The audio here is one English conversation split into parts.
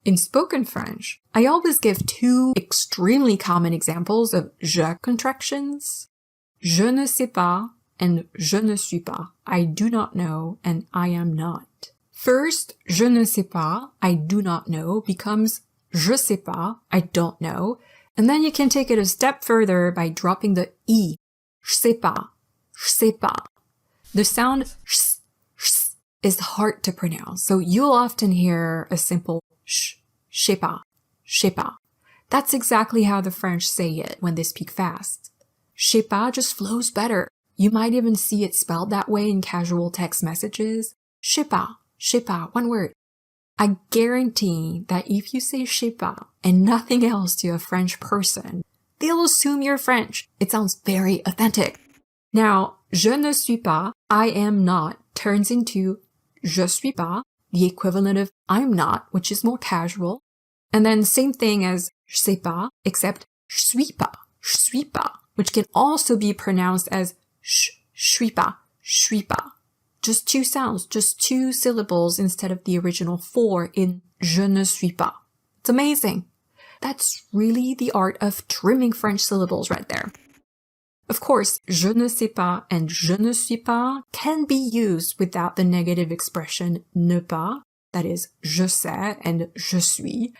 In spoken French, I always give two extremely common examples of je contractions. Je ne sais pas and je ne suis pas. I do not know and I am not. First, je ne sais pas, I do not know, becomes je sais pas, I don't know. And then you can take it a step further by dropping the I. Je sais pas, je sais pas. The sound sh is hard to pronounce, so you'll often hear a simple sh, sais pas, sais pas. That's exactly how the French say it when they speak fast. Sais pas just flows better. You might even see it spelled that way in casual text messages. Sais pas, one word. I guarantee that if you say sais pas and nothing else to a French person, they'll assume you're French. It sounds very authentic. Now, je ne suis pas, I am not, turns into je suis pas, the equivalent of I'm not, which is more casual. And then same thing as je sais pas, except je suis pas, which can also be pronounced as suis pas. Just two sounds, just two syllables instead of the original four in je ne suis pas. It's amazing. That's really the art of trimming French syllables right there. Of course, je ne sais pas and je ne suis pas can be used without the negative expression ne pas, that is, je sais and je suis,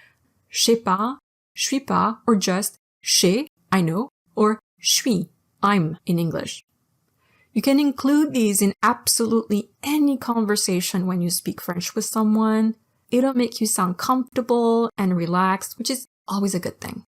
sais pas, suis pas, or just sais, I know, or suis, I'm in English. You can include these in absolutely any conversation when you speak French with someone. It'll make you sound comfortable and relaxed, which is always a good thing.